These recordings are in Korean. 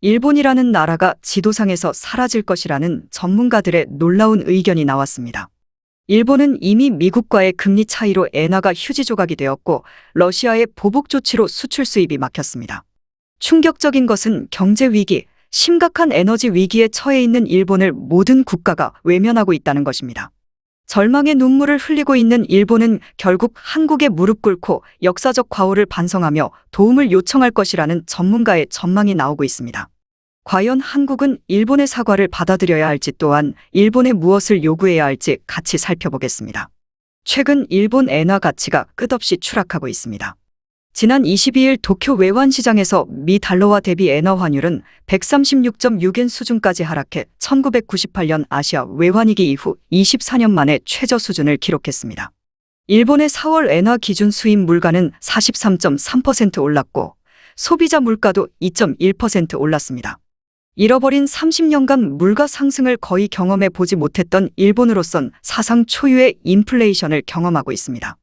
일본이라는 나라가 지도상에서 사라질 것이라는 전문가들의 놀라운 의견이 나왔습니다. 일본은 이미 미국과의 금리 차이로 엔화가 휴지 조각이 되었고 러시아의 보복 조치로 수출 수입이 막혔습니다. 충격적인 것은 경제 위기, 심각한 에너지 위기에 처해 있는 일본을 모든 국가가 외면하고 있다는 것입니다. 절망의 눈물을 흘리고 있는 일본은 결국 한국에 무릎 꿇고 역사적 과오를 반성하며 도움을 요청할 것이라는 전문가의 전망이 나오고 있습니다. 과연 한국은 일본의 사과를 받아들여야 할지 또한 일본에 무엇을 요구해야 할지 같이 살펴보겠습니다. 최근 일본 엔화 가치가 끝없이 추락하고 있습니다. 지난 22일 도쿄 외환시장에서 미 달러화 대비 엔화 환율은 136.6엔 수준까지 하락해 1998년 아시아 외환위기 이후 24년 만에 최저 수준을 기록했습니다. 일본의 4월 엔화 기준 수입 물가는 43.3% 올랐고 소비자 물가도 2.1% 올랐습니다. 잃어버린 30년간 물가 상승을 거의 경험해 보지 못했던 일본으로선 사상 초유의 인플레이션을 경험하고 있습니다.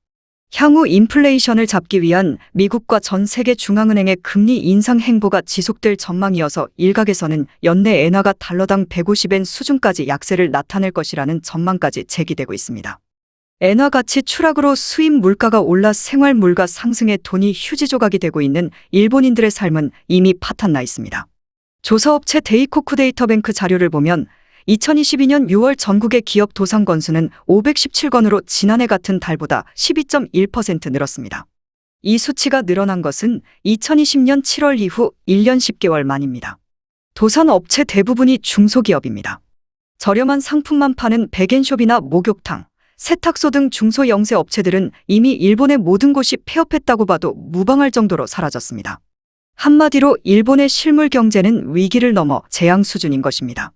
향후 인플레이션을 잡기 위한 미국과 전 세계 중앙은행의 금리 인상 행보가 지속될 전망이어서 일각에서는 연내 엔화가 달러당 150엔 수준까지 약세를 나타낼 것이라는 전망까지 제기되고 있습니다. 엔화 가치 추락으로 수입 물가가 올라 생활 물가 상승에 돈이 휴지 조각이 되고 있는 일본인들의 삶은 이미 파탄나 있습니다. 조사업체 데이코쿠 데이터뱅크 자료를 보면 2022년 6월 전국의 기업 도산 건수는 517건으로 지난해 같은 달보다 12.1% 늘었습니다. 이 수치가 늘어난 것은 2020년 7월 이후 1년 10개월 만입니다. 도산 업체 대부분이 중소기업입니다. 저렴한 상품만 파는 백엔숍이나 목욕탕, 세탁소 등 중소 영세 업체들은 이미 일본의 모든 곳이 폐업했다고 봐도 무방할 정도로 사라졌습니다. 한마디로 일본의 실물 경제는 위기를 넘어 재앙 수준인 것입니다.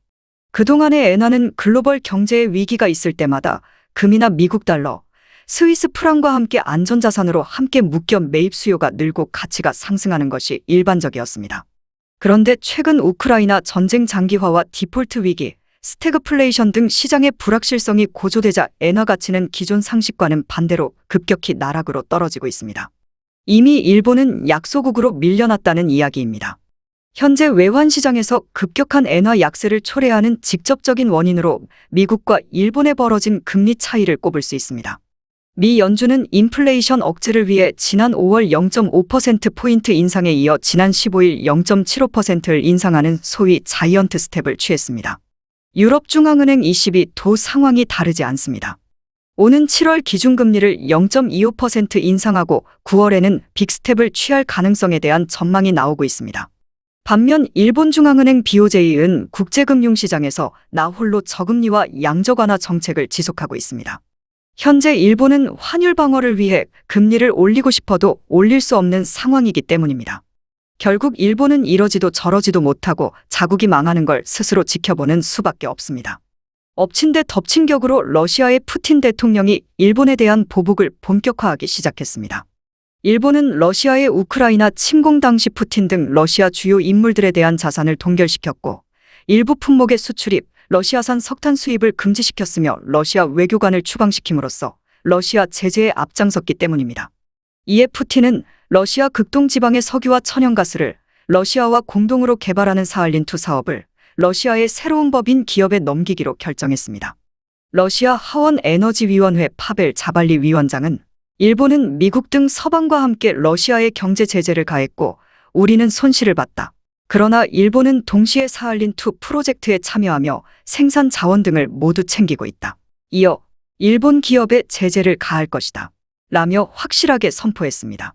그동안의 엔화는 글로벌 경제의 위기가 있을 때마다 금이나 미국 달러, 스위스 프랑과 함께 안전자산으로 함께 묶여 매입 수요가 늘고 가치가 상승하는 것이 일반적이었습니다. 그런데 최근 우크라이나 전쟁 장기화와 디폴트 위기, 스태그플레이션 등 시장의 불확실성이 고조되자 엔화 가치는 기존 상식과는 반대로 급격히 나락으로 떨어지고 있습니다. 이미 일본은 약소국으로 밀려났다는 이야기입니다. 현재 외환시장에서 급격한 엔화 약세를 초래하는 직접적인 원인으로 미국과 일본에 벌어진 금리 차이를 꼽을 수 있습니다. 미 연준은 인플레이션 억제를 위해 지난 5월 0.5%포인트 인상에 이어 지난 15일 0.75%를 인상하는 소위 자이언트 스텝을 취했습니다. 유럽중앙은행 ECB도 상황이 다르지 않습니다. 오는 7월 기준금리를 0.25% 인상하고 9월에는 빅스텝을 취할 가능성에 대한 전망이 나오고 있습니다. 반면 일본중앙은행 BOJ는 국제금융시장에서 나홀로 저금리와 양적 완화 정책을 지속하고 있습니다. 현재 일본은 환율 방어를 위해 금리를 올리고 싶어도 올릴 수 없는 상황이기 때문입니다. 결국 일본은 이러지도 저러지도 못하고 자국이 망하는 걸 스스로 지켜보는 수밖에 없습니다. 엎친 데 덮친 격으로 러시아의 푸틴 대통령이 일본에 대한 보복을 본격화하기 시작했습니다. 일본은 러시아의 우크라이나 침공 당시 푸틴 등 러시아 주요 인물들에 대한 자산을 동결시켰고 일부 품목의 수출입, 러시아산 석탄 수입을 금지시켰으며 러시아 외교관을 추방시킴으로써 러시아 제재에 앞장섰기 때문입니다. 이에 푸틴은 러시아 극동 지방의 석유와 천연가스를 러시아와 공동으로 개발하는 사할린2 사업을 러시아의 새로운 법인 기업에 넘기기로 결정했습니다. 러시아 하원에너지위원회 파벨 자발리 위원장은 일본은 미국 등 서방과 함께 러시아에 경제 제재를 가했고 우리는 손실을 봤다. 그러나 일본은 동시에 사할린2 프로젝트에 참여하며 생산 자원 등을 모두 챙기고 있다. 이어 일본 기업에 제재를 가할 것이다. 라며 확실하게 선포했습니다.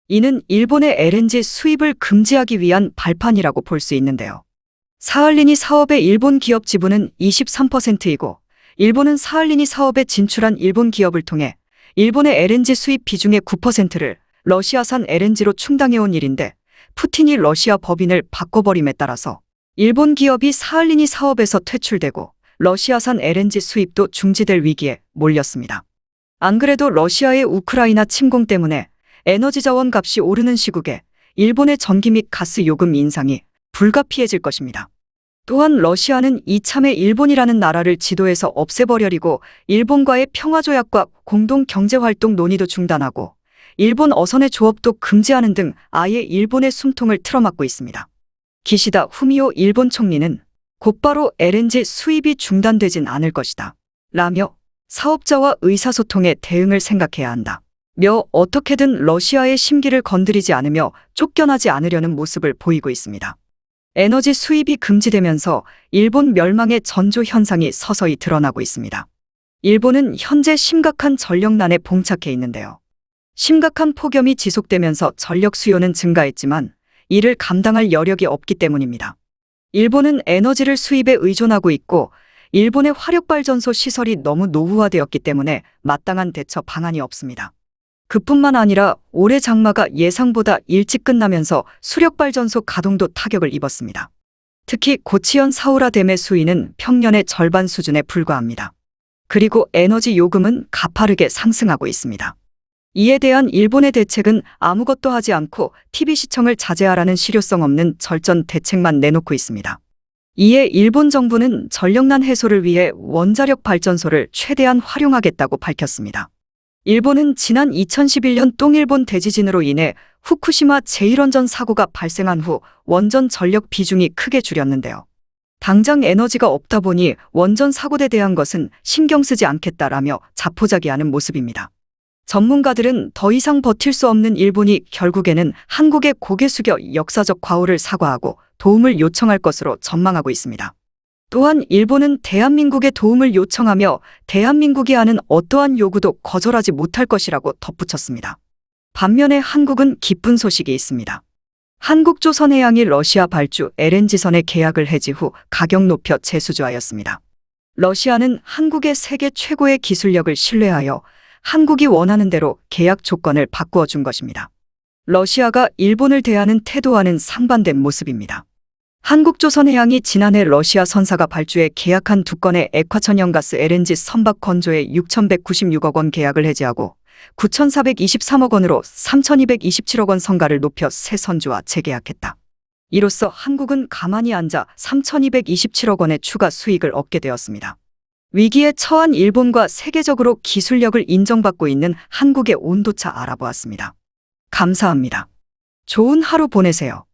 이는 일본의 LNG 수입을 금지하기 위한 발판이라고 볼 수 있는데요. 사할린2 사업의 일본 기업 지분은 23%이고 일본은 사할린2 사업에 진출한 일본 기업을 통해 일본의 LNG 수입 비중의 9%를 러시아산 LNG로 충당해온 일인데 푸틴이 러시아 법인을 바꿔버림에 따라서 일본 기업이 사할린2 사업에서 퇴출되고 러시아산 LNG 수입도 중지될 위기에 몰렸습니다. 안 그래도 러시아의 우크라이나 침공 때문에 에너지 자원 값이 오르는 시국에 일본의 전기 및 가스 요금 인상이 불가피해질 것입니다. 또한 러시아는 이참에 일본이라는 나라를 지도에서 없애버려리고 일본과의 평화조약과 공동경제활동 논의도 중단하고 일본 어선의 조업도 금지하는 등 아예 일본의 숨통을 틀어막고 있습니다. 기시다 후미오 일본 총리는 곧바로 LNG 수입이 중단되진 않을 것이다 라며 사업자와 의사소통에 대응을 생각해야 한다 며 어떻게든 러시아의 심기를 건드리지 않으며 쫓겨나지 않으려는 모습을 보이고 있습니다. 에너지 수입이 금지되면서 일본 멸망의 전조 현상이 서서히 드러나고 있습니다. 일본은 현재 심각한 전력난에 봉착해 있는데요. 심각한 폭염이 지속되면서 전력 수요는 증가했지만 이를 감당할 여력이 없기 때문입니다. 일본은 에너지를 수입에 의존하고 있고 일본의 화력발전소 시설이 너무 노후화되었기 때문에 마땅한 대처 방안이 없습니다. 그뿐만 아니라 올해 장마가 예상보다 일찍 끝나면서 수력발전소 가동도 타격을 입었습니다. 특히 고치현 사우라 댐의 수위는 평년의 절반 수준에 불과합니다. 그리고 에너지 요금은 가파르게 상승하고 있습니다. 이에 대한 일본의 대책은 아무것도 하지 않고 TV 시청을 자제하라는 실효성 없는 절전 대책만 내놓고 있습니다. 이에 일본 정부는 전력난 해소를 위해 원자력 발전소를 최대한 활용하겠다고 밝혔습니다. 일본은 지난 2011년 동일본 대지진으로 인해 후쿠시마 제1원전 사고가 발생한 후 원전 전력 비중이 크게 줄였는데요. 당장 에너지가 없다 보니 원전 사고에 대한 것은 신경 쓰지 않겠다라며 자포자기하는 모습입니다. 전문가들은 더 이상 버틸 수 없는 일본이 결국에는 한국에 고개 숙여 역사적 과오를 사과하고 도움을 요청할 것으로 전망하고 있습니다. 또한 일본은 대한민국의 도움을 요청하며 대한민국이 하는 어떠한 요구도 거절하지 못할 것이라고 덧붙였습니다. 반면에 한국은 기쁜 소식이 있습니다. 한국조선해양이 러시아 발주 LNG선의 계약을 해지 후 가격 높여 재수주하였습니다. 러시아는 한국의 세계 최고의 기술력을 신뢰하여 한국이 원하는 대로 계약 조건을 바꾸어 준 것입니다. 러시아가 일본을 대하는 태도와는 상반된 모습입니다. 한국조선해양이 지난해 러시아 선사가 발주해 계약한 2건의 액화천연가스 LNG 선박 건조에 6,196억 원 계약을 해지하고 9,423억 원으로 3,227억 원 선가를 높여 새 선주와 재계약했다. 이로써 한국은 가만히 앉아 3,227억 원의 추가 수익을 얻게 되었습니다. 위기에 처한 일본과 세계적으로 기술력을 인정받고 있는 한국의 온도차 알아보았습니다. 감사합니다. 좋은 하루 보내세요.